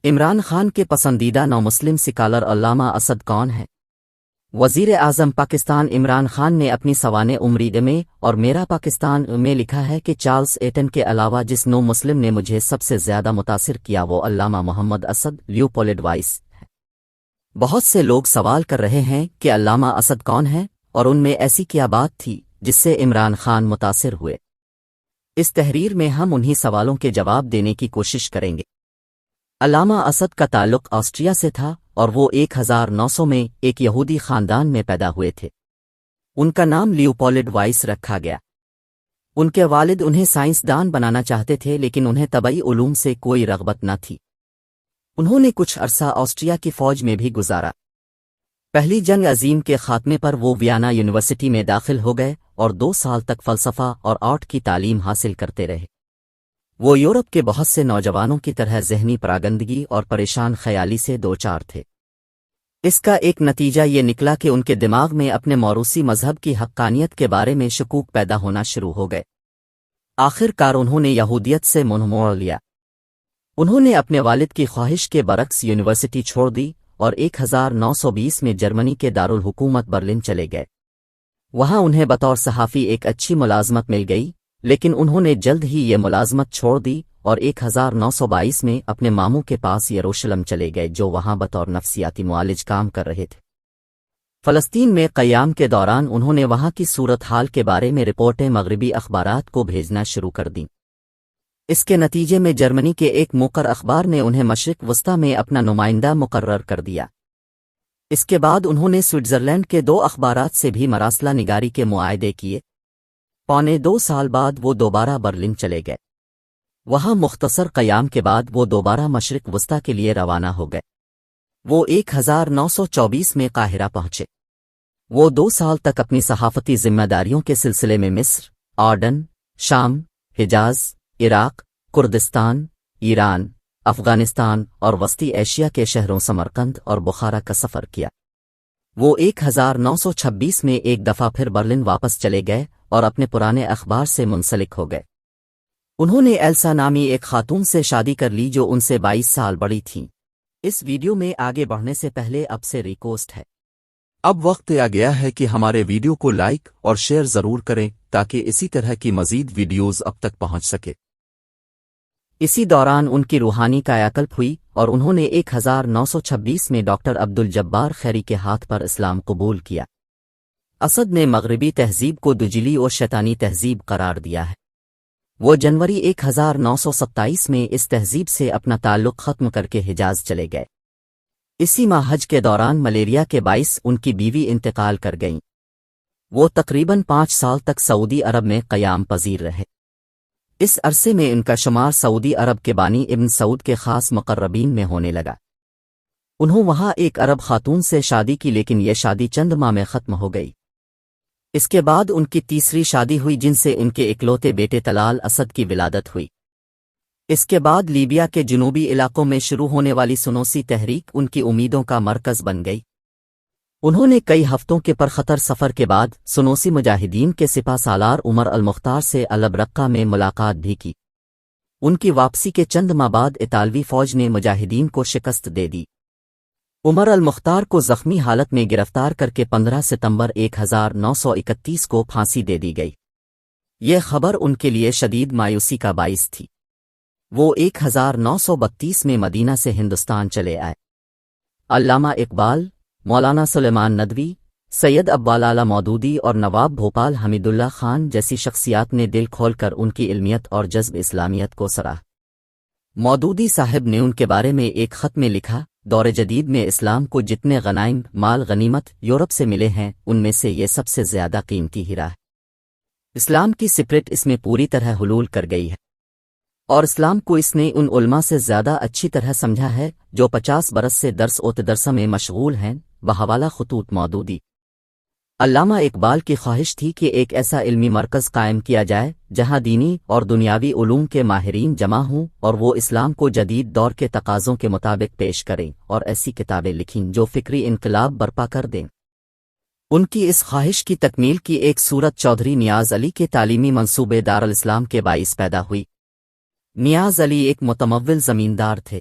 عمران خان کے پسندیدہ نو مسلم سکالر علامہ اسد کون ہے؟ وزیر اعظم پاکستان عمران خان نے اپنی سوانح عمری میں اور میرا پاکستان میں لکھا ہے کہ چارلز ایٹن کے علاوہ جس نو مسلم نے مجھے سب سے زیادہ متاثر کیا وہ علامہ محمد اسد لیوپولڈ وائس ہے۔ بہت سے لوگ سوال کر رہے ہیں کہ علامہ اسد کون ہے اور ان میں ایسی کیا بات تھی جس سے عمران خان متاثر ہوئے۔ اس تحریر میں ہم انہی سوالوں کے جواب دینے کی کوشش کریں گے۔ علامہ اسد کا تعلق آسٹریا سے تھا اور وہ 1900 میں ایک یہودی خاندان میں پیدا ہوئے تھے۔ ان کا نام لیوپولڈ وائس رکھا گیا۔ ان کے والد انہیں سائنسدان بنانا چاہتے تھے لیکن انہیں طبعی علوم سے کوئی رغبت نہ تھی۔ انہوں نے کچھ عرصہ آسٹریا کی فوج میں بھی گزارا۔ پہلی جنگ عظیم کے خاتمے پر وہ ویانا یونیورسٹی میں داخل ہو گئے اور 2 سال تک فلسفہ اور آرٹ کی تعلیم حاصل کرتے رہے۔ وہ یورپ کے بہت سے نوجوانوں کی طرح ذہنی پراگندگی اور پریشان خیالی سے دوچار تھے۔ اس کا ایک نتیجہ یہ نکلا کہ ان کے دماغ میں اپنے موروثی مذہب کی حقانیت کے بارے میں شکوک پیدا ہونا شروع ہو گئے۔ آخر کار انہوں نے یہودیت سے منہ موڑ لیا۔ انہوں نے اپنے والد کی خواہش کے برعکس یونیورسٹی چھوڑ دی اور 1920 میں جرمنی کے دارالحکومت برلن چلے گئے۔ وہاں انہیں بطور صحافی ایک اچھی ملازمت مل گئی، لیکن انہوں نے جلد ہی یہ ملازمت چھوڑ دی اور 1922 میں اپنے ماموں کے پاس یروشلم چلے گئے جو وہاں بطور نفسیاتی معالج کام کر رہے تھے۔ فلسطین میں قیام کے دوران انہوں نے وہاں کی صورتحال کے بارے میں رپورٹیں مغربی اخبارات کو بھیجنا شروع کر دیں۔ اس کے نتیجے میں جرمنی کے ایک موقر اخبار نے انہیں مشرق وسطی میں اپنا نمائندہ مقرر کر دیا۔ اس کے بعد انہوں نے سوئٹزرلینڈ کے 2 اخبارات سے بھی مراسلہ نگاری کے معاہدے کیے۔ 2.25 سال بعد وہ دوبارہ برلن چلے گئے۔ وہاں مختصر قیام کے بعد وہ دوبارہ مشرق وسطی کے لیے روانہ ہو گئے۔ وہ 1924 میں قاہرہ پہنچے۔ وہ 2 سال تک اپنی صحافتی ذمہ داریوں کے سلسلے میں مصر، آرڈن، شام، حجاز، عراق، کردستان، ایران، افغانستان اور وسطی ایشیا کے شہروں سمرقند اور بخارا کا سفر کیا۔ وہ 1926 میں ایک دفعہ پھر برلن واپس چلے گئے اور اپنے پرانے اخبار سے منسلک ہو گئے۔ انہوں نے ایلسا نامی ایک خاتون سے شادی کر لی جو ان سے 22 سال بڑی تھیں۔ اس ویڈیو میں آگے بڑھنے سے پہلے اب سے ریکویسٹ ہے، اب وقت آ گیا ہے کہ ہمارے ویڈیو کو لائک اور شیئر ضرور کریں تاکہ اسی طرح کی مزید ویڈیوز اب تک پہنچ سکے۔ اسی دوران ان کی روحانی کایاکلپ ہوئی اور انہوں نے 1926 میں ڈاکٹر عبدالجبار خیری کے ہاتھ پر اسلام قبول کیا۔ اسد نے مغربی تہذیب کو دجلی اور شیطانی تہذیب قرار دیا ہے۔ وہ جنوری 1927 میں اس تہذیب سے اپنا تعلق ختم کر کے حجاز چلے گئے۔ اسی ماہ حج کے دوران ملیریا کے باعث ان کی بیوی انتقال کر گئیں۔ وہ تقریباً 5 سال تک سعودی عرب میں قیام پذیر رہے۔ اس عرصے میں ان کا شمار سعودی عرب کے بانی ابن سعود کے خاص مقربین میں ہونے لگا۔ انہوں وہاں ایک عرب خاتون سے شادی کی لیکن یہ شادی چند ماہ میں ختم ہو گئی۔ اس کے بعد ان کی تیسری شادی ہوئی جن سے ان کے اکلوتے بیٹے طلال اسد کی ولادت ہوئی۔ اس کے بعد لیبیا کے جنوبی علاقوں میں شروع ہونے والی سنوسی تحریک ان کی امیدوں کا مرکز بن گئی۔ انہوں نے کئی ہفتوں کے پرخطر سفر کے بعد سنوسی مجاہدین کے سپہ سالار عمر المختار سے البرقہ میں ملاقات بھی کی۔ ان کی واپسی کے چند ماہ بعد اطالوی فوج نے مجاہدین کو شکست دے دی۔ عمر المختار کو زخمی حالت میں گرفتار کر کے 15 ستمبر 1931 کو پھانسی دے دی گئی۔ یہ خبر ان کے لیے شدید مایوسی کا باعث تھی۔ وہ 1932 میں مدینہ سے ہندوستان چلے آئے۔ علامہ اقبال، مولانا سلیمان ندوی، سید عبداللہ مودودی اور نواب بھوپال حمید اللہ خان جیسی شخصیات نے دل کھول کر ان کی علمیت اور جذب اسلامیت کو سراہا۔ مودودی صاحب نے ان کے بارے میں ایک خط میں لکھا، دور جدید میں اسلام کو جتنے غنائم مال غنیمت یورپ سے ملے ہیں ان میں سے یہ سب سے زیادہ قیمتی ہیرا ہے۔ اسلام کی سپرٹ اس میں پوری طرح حلول کر گئی ہے اور اسلام کو اس نے ان علماء سے زیادہ اچھی طرح سمجھا ہے جو 50 برس سے درس و تدرس میں مشغول ہیں۔ بحوالہ خطوط مودودی۔ علامہ اقبال کی خواہش تھی کہ ایک ایسا علمی مرکز قائم کیا جائے جہاں دینی اور دنیاوی علوم کے ماہرین جمع ہوں اور وہ اسلام کو جدید دور کے تقاضوں کے مطابق پیش کریں اور ایسی کتابیں لکھیں جو فکری انقلاب برپا کر دیں۔ ان کی اس خواہش کی تکمیل کی ایک صورت چودھری نیاز علی کے تعلیمی منصوبے دارالاسلام کے باعث پیدا ہوئی۔ نیاز علی ایک متمول زمیندار تھے۔